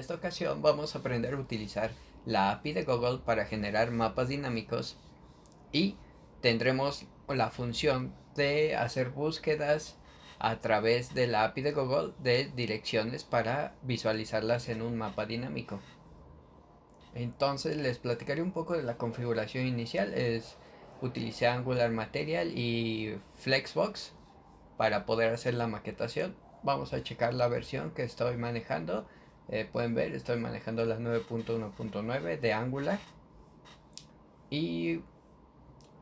esta ocasión vamos a aprender a utilizar la API de Google para generar mapas dinámicos y tendremos la función de hacer búsquedas a través de la API de Google de direcciones para visualizarlas en un mapa dinámico. Entonces les platicaré un poco de la configuración inicial. Utilicé Angular Material y Flexbox para poder hacer la maquetación. Vamos a checar la versión que estoy manejando. Pueden ver, estoy manejando la 9.1.9 de Angular. Y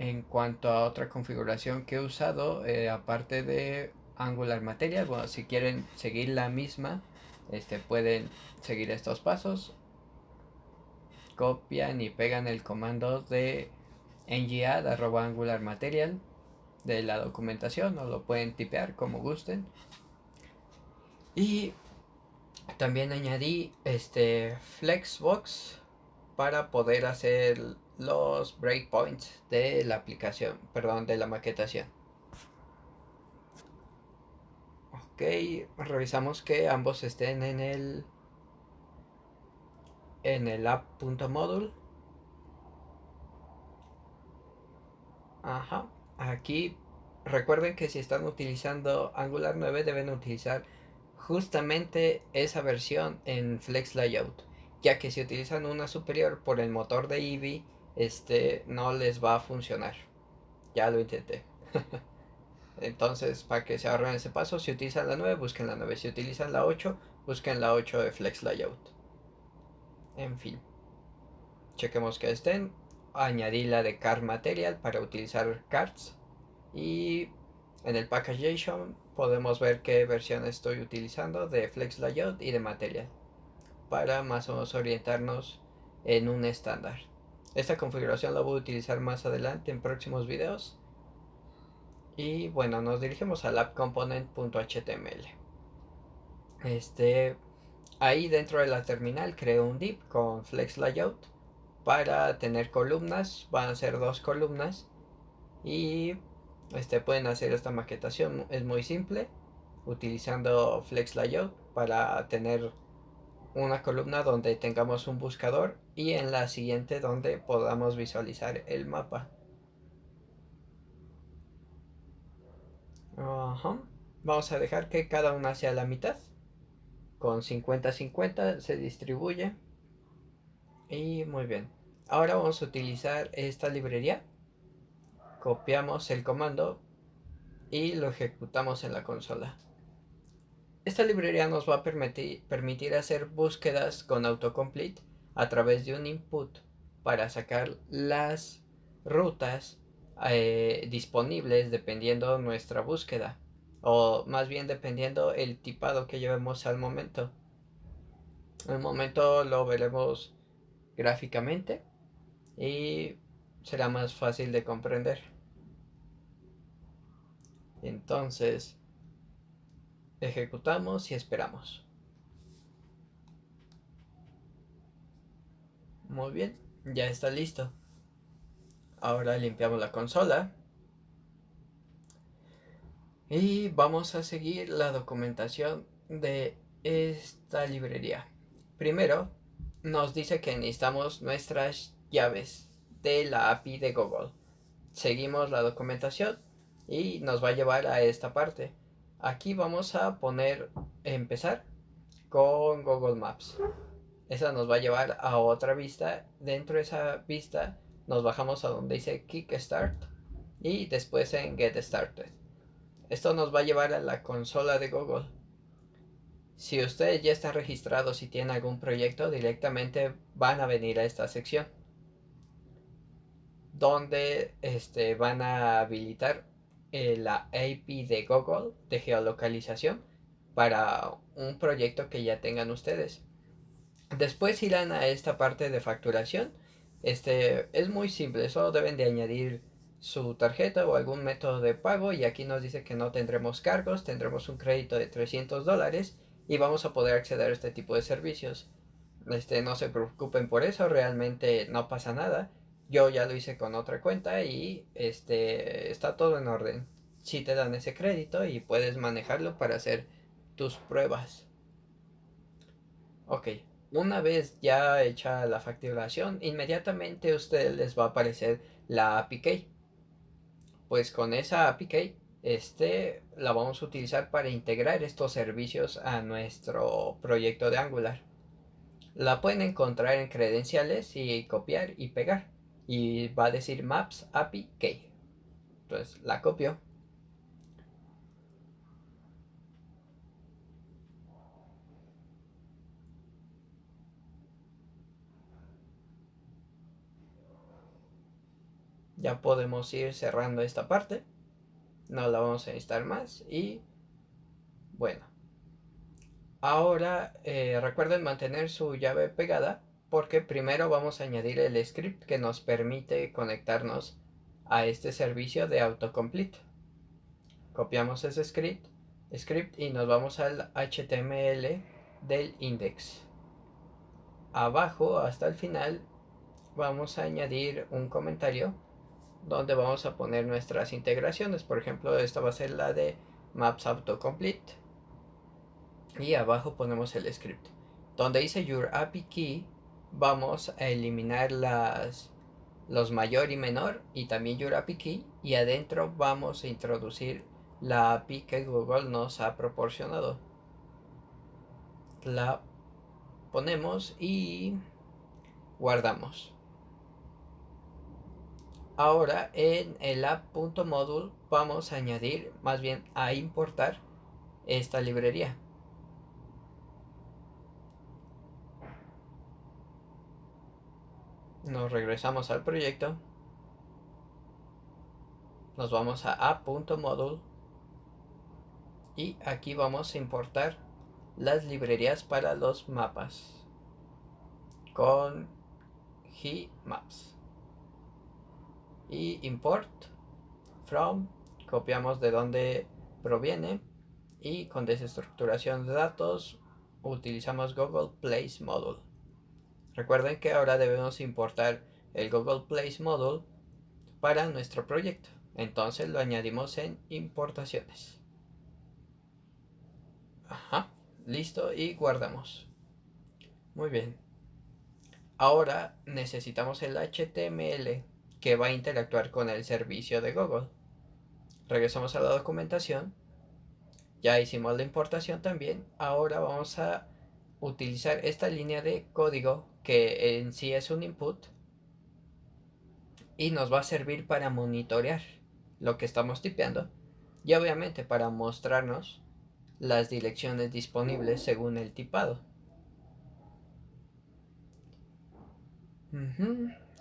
en cuanto a otra configuración que he usado, aparte de Angular Material, bueno, si quieren seguir la misma, pueden seguir estos pasos. Copian y pegan el comando de ngadd@angularmaterial de la documentación, o lo pueden tipear como gusten. Y también añadí Flexbox para poder hacer los breakpoints de la aplicación, perdón, de la maquetación. Ok, revisamos que ambos estén en el app.module. Ajá, aquí recuerden que si están utilizando Angular 9 deben utilizar justamente esa versión en Flex Layout, ya que si utilizan una superior por el motor de Eevee, no les va a funcionar. Ya lo intenté. Entonces, para que se ahorren ese paso, si utilizan la 9, busquen la 9. Si utilizan la 8, busquen la 8 de Flex Layout. En fin, chequemos que estén. Añadí la de Card Material para utilizar cards. Y en el package.json podemos ver qué versión estoy utilizando de Flex Layout y de Material, para más o menos orientarnos en un estándar. Esta configuración la voy a utilizar más adelante en próximos videos. Y bueno, nos dirigimos al appcomponent.html. Ahí dentro de la terminal creo un div con Flex Layout para tener columnas. Van a ser 2 columnas. Y pueden hacer esta maquetación, es muy simple, utilizando Flex Layout para tener una columna donde tengamos un buscador y en la siguiente donde podamos visualizar el mapa. Ajá. Vamos a dejar que cada una sea la mitad. Con 50-50 se distribuye. Y muy bien. Ahora vamos a utilizar esta librería. Copiamos el comando y lo ejecutamos en la consola. Esta librería nos va a permitir hacer búsquedas con autocomplete a través de un input para sacar las rutas disponibles dependiendo nuestra búsqueda, o más bien dependiendo el tipado que llevemos al momento. Al momento lo veremos gráficamente y será más fácil de comprender. Entonces ejecutamos y esperamos. Muy bien, ya está listo. Ahora limpiamos la consola y vamos a seguir la documentación de esta librería. Primero nos dice que necesitamos nuestras llaves de la API de Google. Seguimos la documentación y nos va a llevar a esta parte. Aquí vamos a empezar con Google Maps. Esa nos va a llevar a otra vista. Dentro de esa vista nos bajamos a donde dice Kickstart y después en Get Started. Esto nos va a llevar a la consola de Google. Si ustedes ya están registrados y tienen algún proyecto, directamente van a venir a esta sección donde van a habilitar la API de Google de geolocalización para un proyecto que ya tengan ustedes. Después irán a esta parte de facturación. Es muy simple, solo deben de añadir su tarjeta o algún método de pago, y aquí nos dice que no tendremos cargos, tendremos un crédito de $300 y vamos a poder acceder a este tipo de servicios. No se preocupen por eso, realmente no pasa nada. Yo ya lo hice con otra cuenta y está todo en orden. Si te dan ese crédito y puedes manejarlo para hacer tus pruebas. Ok, Una vez ya hecha la facturación, inmediatamente a ustedes les va a aparecer la API Key. Pues con esa API Key, la vamos a utilizar para integrar estos servicios a nuestro proyecto de Angular. La pueden encontrar en credenciales y copiar y pegar. Y va a decir Maps API Key. Entonces la copio. Ya podemos ir cerrando esta parte. No la vamos a necesitar más. Y bueno. Ahora recuerden mantener su llave pegada, porque primero vamos a añadir el script que nos permite conectarnos a este servicio de autocomplete. Copiamos ese script y nos vamos al HTML del index. Abajo hasta el final vamos a añadir un comentario donde vamos a poner nuestras integraciones. Por ejemplo, esta va a ser la de Maps Autocomplete. Y abajo ponemos el script. Donde dice Your API Key, vamos a eliminar los mayor y menor y también Your API Key. Y adentro vamos a introducir la API que Google nos ha proporcionado. La ponemos y guardamos. Ahora en el app.module vamos a añadir, más bien a importar esta librería. Nos regresamos al proyecto. Nos vamos a app.module y aquí vamos a importar las librerías para los mapas con gmaps y import from, copiamos de donde proviene y con desestructuración de datos utilizamos Google Place Module. Recuerden que ahora debemos importar el Google Place Module para nuestro proyecto, entonces lo añadimos en importaciones. Ajá, listo y guardamos. Muy bien. Ahora necesitamos el HTML que va a interactuar con el servicio de Google. Regresamos a la documentación. Ya hicimos la importación también. Ahora vamos a utilizar esta línea de código que en sí es un input y nos va a servir para monitorear lo que estamos tipeando y obviamente para mostrarnos las direcciones disponibles según el tipado.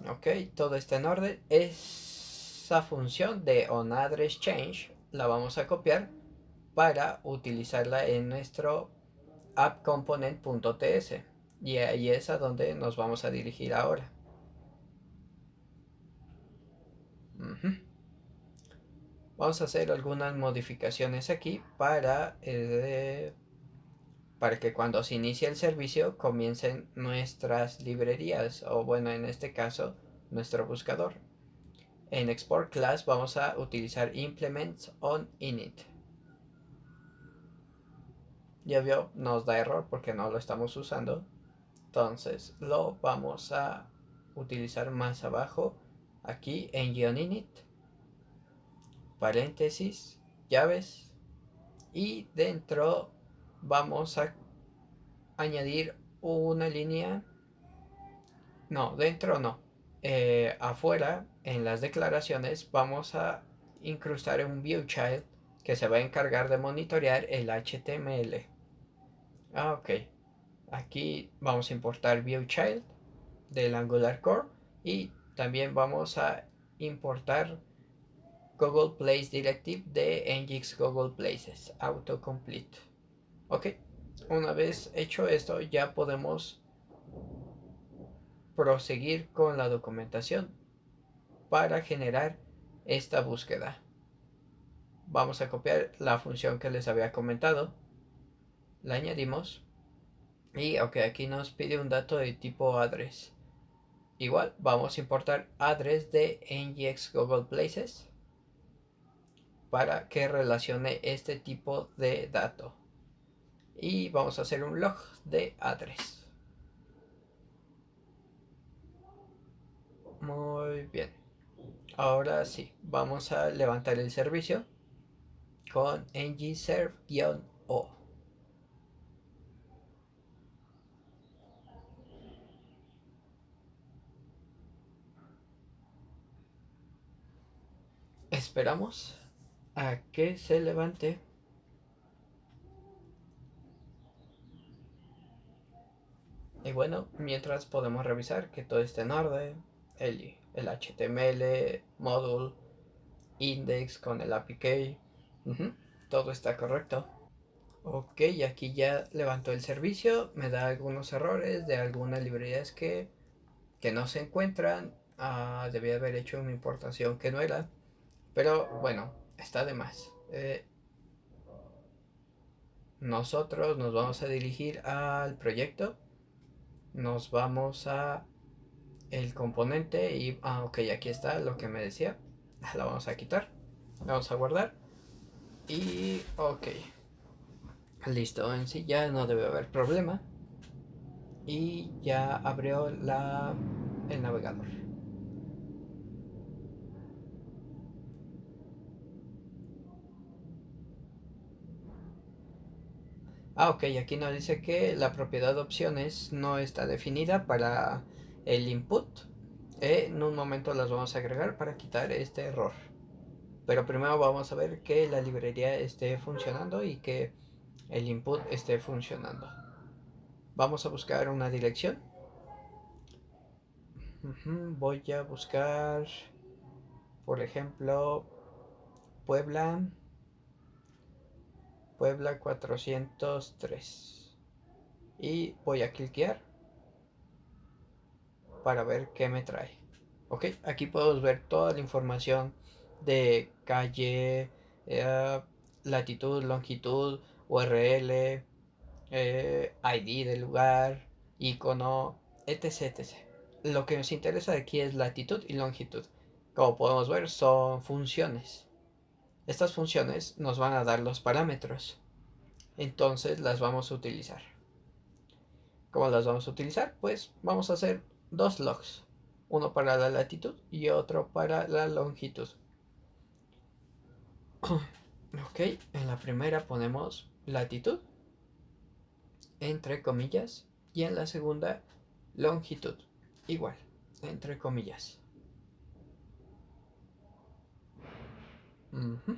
Ok, todo está en orden. Esa función de onAddressChange la vamos a copiar para utilizarla en nuestro appComponent.ts y ahí es a donde nos vamos a dirigir ahora. Vamos a hacer algunas modificaciones aquí para que cuando se inicie el servicio comiencen nuestras librerías, o bueno, en este caso nuestro buscador. En export class vamos a utilizar implements on init. Ya vio, nos da error porque no lo estamos usando, entonces lo vamos a utilizar más abajo, aquí en -init, paréntesis, llaves, y dentro vamos a añadir una línea, no, dentro no, afuera en las declaraciones vamos a incrustar un viewChild que se va a encargar de monitorear el HTML. Ok, aquí vamos a importar viewChild del Angular Core y también vamos a importar Google Place Directive de Nginx Google Places Autocomplete. Ok, una vez hecho esto ya podemos proseguir con la documentación para generar esta búsqueda. Vamos a copiar la función que les había comentado, la añadimos y ok, aquí nos pide un dato de tipo address. Igual vamos a importar address de Nginx Google Places para que relacione este tipo de dato y vamos a hacer un log de address. bien. Ahora sí, vamos a levantar el servicio con ngserve-o. Esperamos a que se levante. Y bueno, mientras podemos revisar que todo esté en orden. El HTML, module, index con el APK. Todo está correcto. Ok, aquí ya levantó el servicio. Me da algunos errores de algunas librerías que no se encuentran. Debía haber hecho una importación que no era. Pero bueno, está de más. Nosotros nos vamos a dirigir al proyecto. Nos vamos a el componente y... ok, aquí está lo que me decía. La vamos a quitar. Vamos a guardar. Y... ok. Listo, en sí ya no debe haber problema. Y ya abrió el navegador. Ok, aquí nos dice que la propiedad de opciones no está definida para el input. En un momento las vamos a agregar para quitar este error. Pero primero vamos a ver que la librería esté funcionando y que el input esté funcionando. Vamos a buscar una dirección. Voy a buscar, por ejemplo, Puebla, Puebla 403. Y voy a cliquear para ver qué me trae. Ok, aquí podemos ver toda la información de calle, eh, latitud, longitud, URL, ID del lugar, icono, etc, etc. Lo que nos interesa aquí es latitud y longitud. Como podemos ver, son funciones. Estas funciones nos van a dar los parámetros. Entonces las vamos a utilizar. ¿Cómo las vamos a utilizar? Pues vamos a hacer dos logs. Uno para la latitud y otro para la longitud. Ok, en la primera ponemos latitud, entre comillas, y en la segunda longitud, igual, entre comillas. Ujú.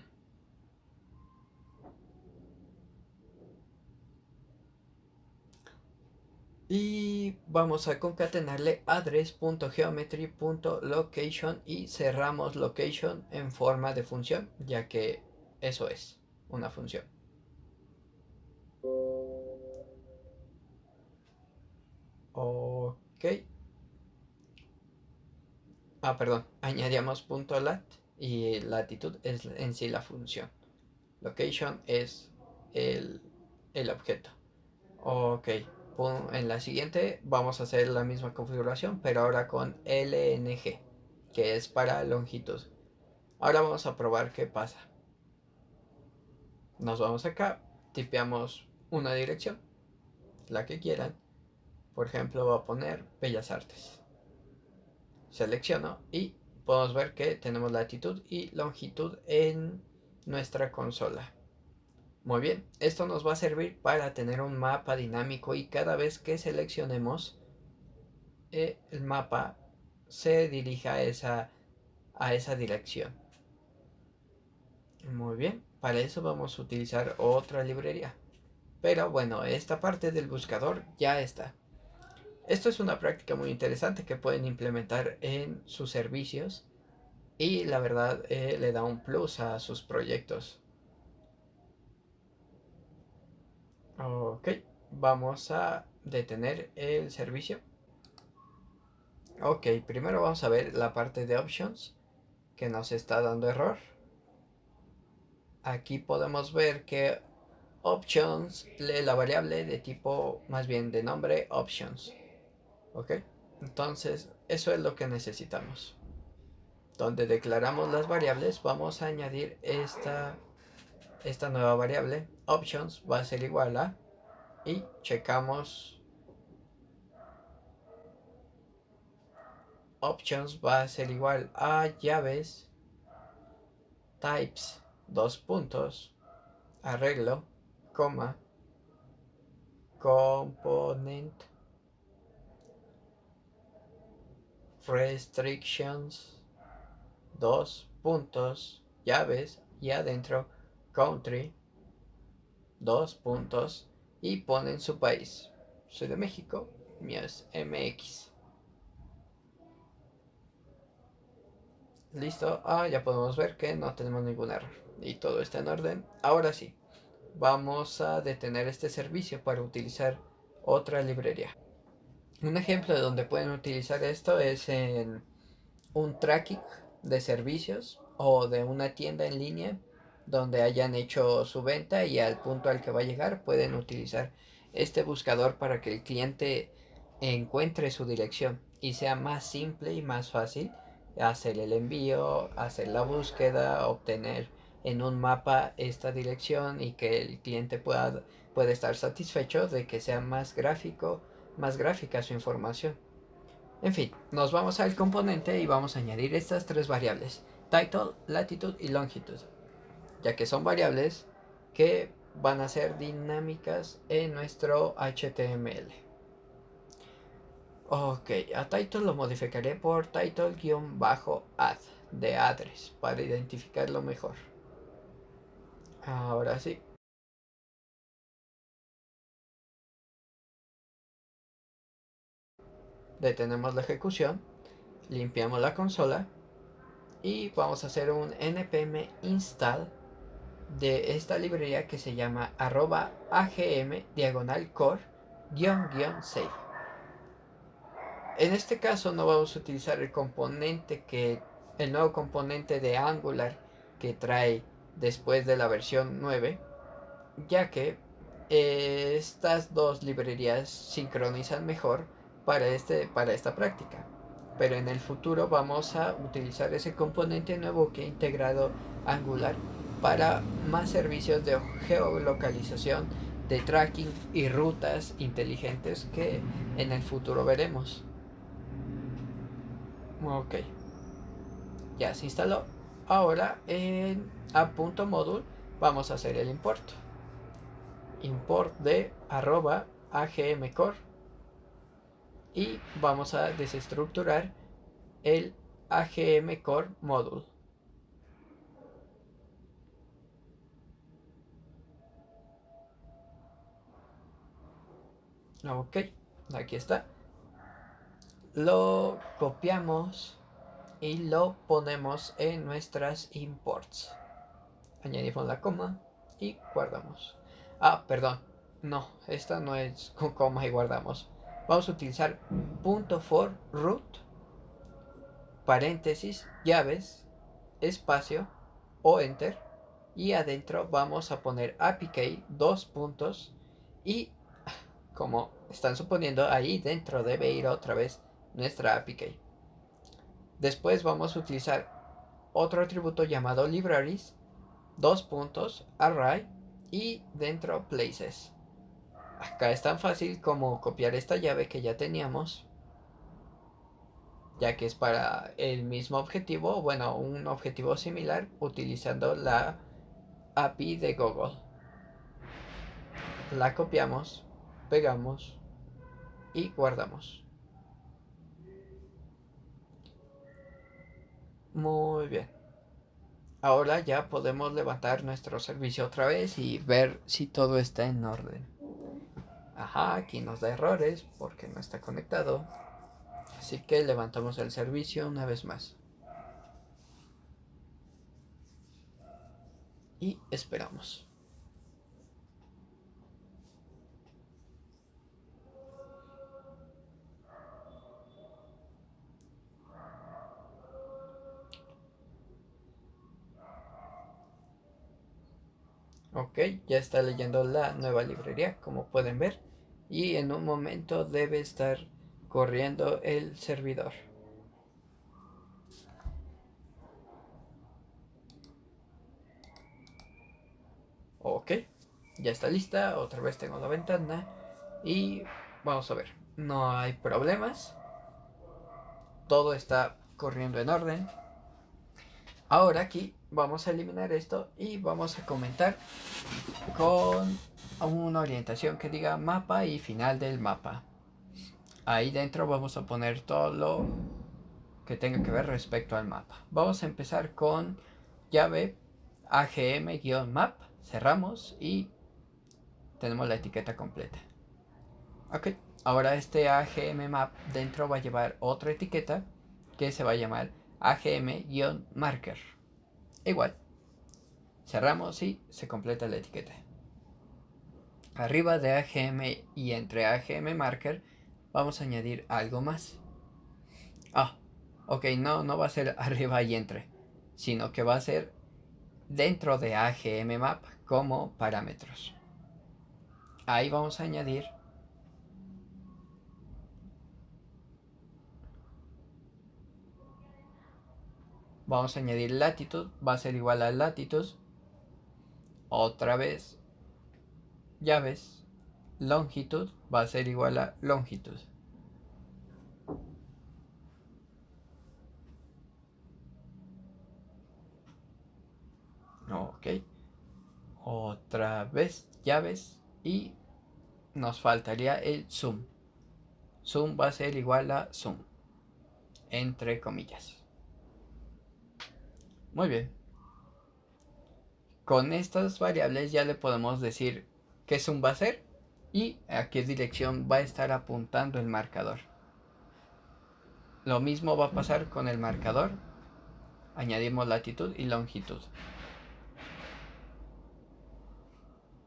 Y vamos a concatenarle address.geometry.location y cerramos location en forma de función, ya que eso es una función. Ok. Perdón. Añadíamos .lat y latitud es en sí la función. Location es el, el objeto. Ok. En la siguiente vamos a hacer la misma configuración, pero ahora con lng, que es para longitud. Ahora vamos a probar qué pasa. Nos vamos acá, tipeamos una dirección, la que quieran. Por ejemplo, voy a poner Bellas Artes. Selecciono y podemos ver que tenemos latitud y longitud en nuestra consola. Muy bien, esto nos va a servir para tener un mapa dinámico y cada vez que seleccionemos el mapa se dirija a esa dirección. Muy bien, para eso vamos a utilizar otra librería. Pero bueno, esta parte del buscador ya está. Esto es una práctica muy interesante que pueden implementar en sus servicios y la verdad le da un plus a sus proyectos. Ok, vamos a detener el servicio. Ok, primero vamos a ver la parte de options que nos está dando error. Aquí podemos ver que options lee la variable de tipo, más bien de nombre options. Ok, entonces eso es lo que necesitamos. Donde declaramos las variables vamos a añadir esta nueva variable options va a ser igual a y checamos options va a ser igual a llaves, types, dos puntos, arreglo, coma, component, restrictions, dos puntos, llaves y adentro country, dos puntos y ponen su país. Soy de México, mío es MX. Listo, ya podemos ver que no tenemos ningún error y todo está en orden. Ahora sí, vamos a detener este servicio para utilizar otra librería. Un ejemplo de donde pueden utilizar esto es en un tracking de servicios o de una tienda en línea donde hayan hecho su venta y al punto al que va a llegar pueden utilizar este buscador para que el cliente encuentre su dirección y sea más simple y más fácil hacer el envío, hacer la búsqueda, obtener en un mapa esta dirección y que el cliente pueda estar satisfecho de que sea más gráfico, más gráfica su información. En fin, nos vamos al componente y vamos a añadir estas tres variables, title, latitud y longitud, ya que son variables que van a ser dinámicas en nuestro HTML. Ok, a title lo modificaré por title-add de address para identificarlo mejor. Ahora sí. Detenemos la ejecución, limpiamos la consola y vamos a hacer un npm install de esta librería que se llama @agm /core _save. En este caso no vamos a utilizar el nuevo componente de Angular que trae después de la versión 9, ya que estas dos librerías sincronizan mejor para esta práctica. Pero en el futuro vamos a utilizar ese componente nuevo que ha integrado Angular para más servicios de geolocalización, de tracking y rutas inteligentes que en el futuro veremos. Ok, ya se instaló. Ahora en a.module vamos a hacer el import. Import de @agmcore y vamos a desestructurar el agmcore module. Ok, aquí está. Lo copiamos y lo ponemos en nuestras imports. Añadimos la coma y guardamos. Perdón. No, esta no es con coma y guardamos. Vamos a utilizar .for root, paréntesis, llaves, espacio o enter. Y adentro vamos a poner API dos puntos. Y como están suponiendo, ahí dentro debe ir otra vez nuestra API. Después vamos a utilizar otro atributo llamado libraries, dos puntos, array y dentro places. Acá es tan fácil como copiar esta llave que ya teníamos, ya que es para el mismo objetivo, bueno, un objetivo similar utilizando la API de Google. La copiamos, pegamos y guardamos. Muy bien. Ahora ya podemos levantar nuestro servicio otra vez y ver si todo está en orden. Ajá, aquí nos da errores porque no está conectado. Así que levantamos el servicio una vez más. Y esperamos. Ok, ya está leyendo la nueva librería, como pueden ver. Y en un momento debe estar corriendo el servidor. Ok, ya está lista. Otra vez tengo la ventana. Y vamos a ver. No hay problemas. todo está corriendo en orden. Ahora aquí vamos a eliminar esto y vamos a comentar con una orientación que diga mapa y final del mapa. Ahí dentro vamos a poner todo lo que tenga que ver respecto al mapa. Vamos a empezar con llave agm-map. Cerramos y tenemos la etiqueta completa. Ok, ahora este agm map dentro va a llevar otra etiqueta que se va a llamar agm-marker. Igual, cerramos y se completa la etiqueta. Arriba de agm y entre agm marker vamos a añadir algo más. Ok, no va a ser arriba y entre, sino que va a ser dentro de agm map como parámetros. Ahí vamos a añadir latitud, va a ser igual a latitud. Otra vez llaves, longitud va a ser igual a longitud. Ok, otra vez llaves y nos faltaría el zoom. Zoom va a ser igual a zoom, entre comillas. Muy bien. Con estas variables ya le podemos decir qué zoom va a ser y a qué dirección va a estar apuntando el marcador. Lo mismo va a pasar con el marcador. Añadimos latitud y longitud.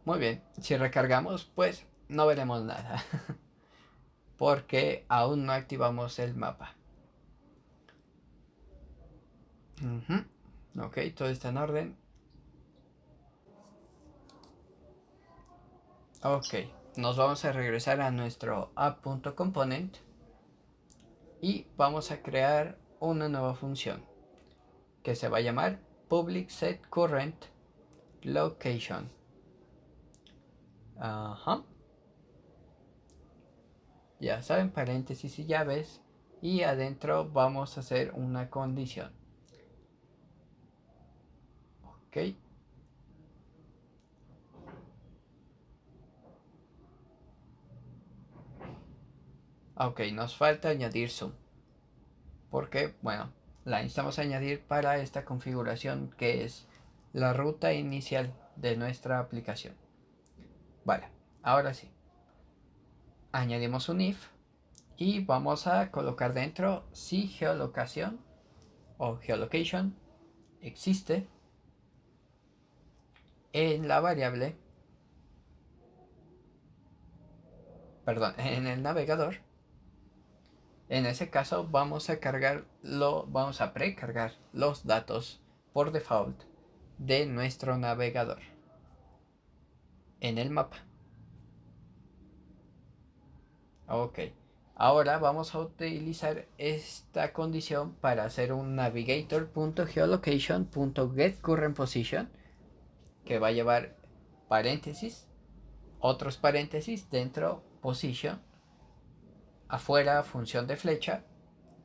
Muy bien, si recargamos pues no veremos nada porque aún no activamos el mapa. Ok, todo está en orden. Ok, nos vamos a regresar a nuestro app.component y vamos a crear una nueva función que se va a llamar public set current location. Ya saben, paréntesis y llaves, y adentro vamos a hacer una condición. Ok. Ok, nos falta añadir zoom. Porque, bueno, la necesitamos añadir para esta configuración que es la ruta inicial de nuestra aplicación. Vale, ahora sí. Añadimos un if y vamos a colocar dentro si geolocación o geolocation existe en la variable, perdón, en el navegador. En ese caso vamos a precargar los datos por default de nuestro navegador en el mapa. Ok, ahora vamos a utilizar esta condición para hacer un navigator.geolocation.getCurrentPosition que va a llevar paréntesis, otros paréntesis dentro position, afuera función de flecha,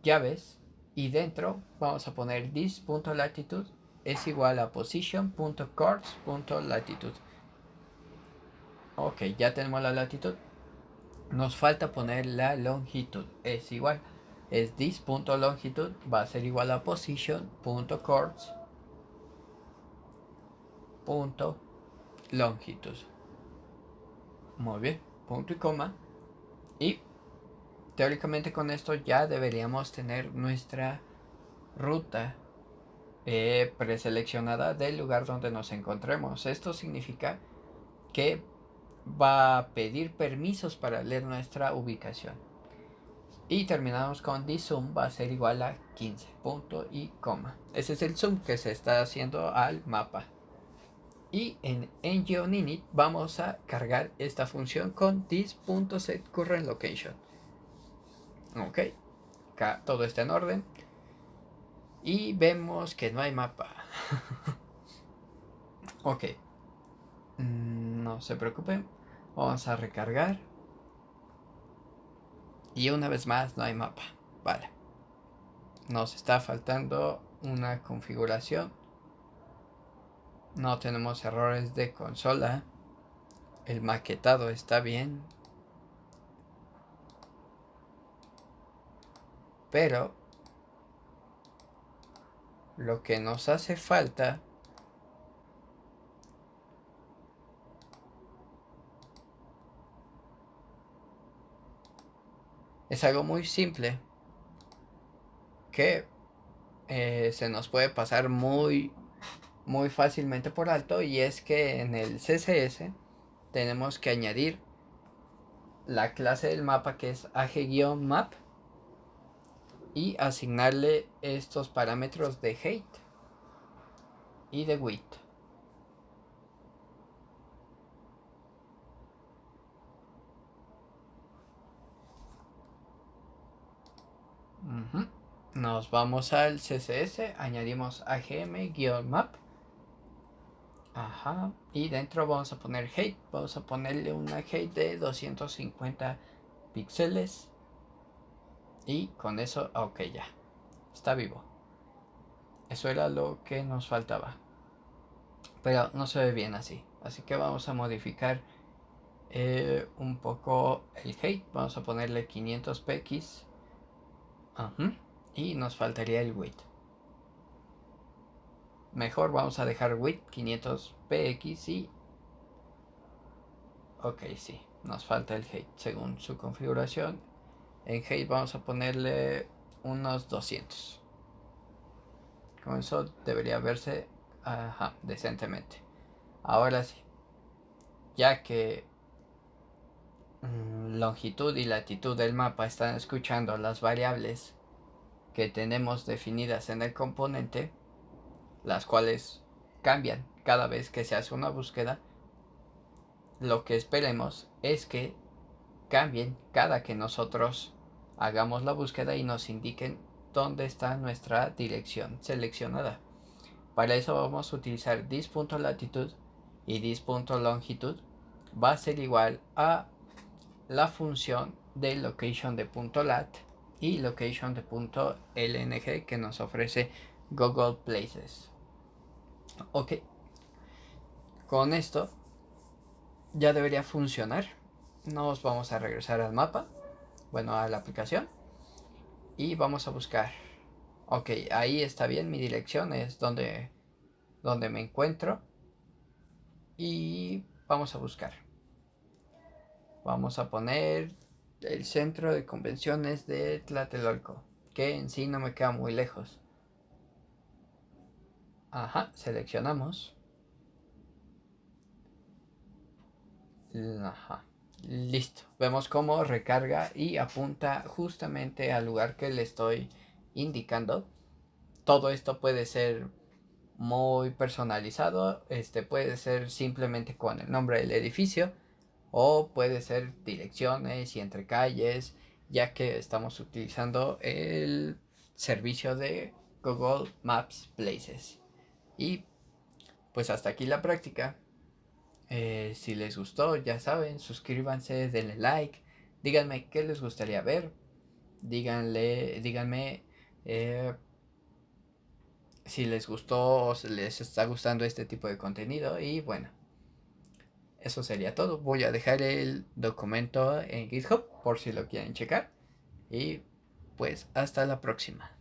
llaves, y dentro vamos a poner this.latitude es igual a position.course.latitude. Ok, ya tenemos la latitud. Nos falta poner la longitud. Es igual. Es this.longitud va a ser igual a position.course.longitud. Muy bien. Punto y coma. Y teóricamente con esto ya deberíamos tener nuestra ruta preseleccionada del lugar donde nos encontremos. Esto significa que va a pedir permisos para leer nuestra ubicación. Y terminamos con zoom va a ser igual a 15, punto y coma. Ese es el zoom que se está haciendo al mapa. Y en ngOninit vamos a cargar esta función con this.setCurrentLocation. Ok, acá todo está en orden. Y vemos que no hay mapa. Ok, no se preocupen, vamos a recargar. Y una vez más no hay mapa. Vale. nos está faltando una configuración. No tenemos errores de consola. El maquetado está bien. Pero lo que nos hace falta es algo muy simple que se nos puede pasar muy fácilmente por alto, y es que en el CSS tenemos que añadir la clase del mapa, que es ag-map, y asignarle estos parámetros de height y de width. Nos vamos al CSS, añadimos agm-map. Ajá. Y dentro vamos a poner height. Vamos a ponerle una height de 250 píxeles. Y con eso, ok, ya. Está vivo. Eso era lo que nos faltaba. Pero no se ve bien así. Así que vamos a modificar un poco el height. Vamos a ponerle 500 px. Ajá. Y nos faltaría el width. Mejor vamos a dejar width 500 px y... Ok, sí. Nos falta el height según su configuración. En height vamos a ponerle unos 200. Con eso debería verse decentemente. Ahora sí, ya que longitud y latitud del mapa están escuchando las variables que tenemos definidas en el componente, las cuales cambian cada vez que se hace una búsqueda, lo que esperemos es que cambien cada que nosotros hagamos la búsqueda y nos indiquen dónde está nuestra dirección seleccionada. Para eso vamos a utilizar this.latitud y this.longitud va a ser igual a la función de location de .lat y location de .lng que nos ofrece Google Places. Ok, con esto ya debería funcionar. Nos vamos a regresar al mapa, bueno, a la aplicación, y vamos a buscar. Ok, ahí está bien, mi dirección es donde me encuentro, y vamos a buscar. Vamos a poner el centro de convenciones de Tlatelolco, que en sí no me queda muy lejos. Ajá, seleccionamos. Ajá, listo. Vemos cómo recarga y apunta justamente al lugar que le estoy indicando. Todo esto puede ser muy personalizado. Puede ser simplemente con el nombre del edificio, o puede ser direcciones y entre calles, ya que estamos utilizando el servicio de Google Maps Places. Y pues hasta aquí la práctica. Si les gustó, ya saben, suscríbanse, denle like, díganme qué les gustaría ver, díganme si les gustó o si les está gustando este tipo de contenido. Y bueno, eso sería todo. Voy a dejar el documento en GitHub por si lo quieren checar. Y pues hasta la próxima.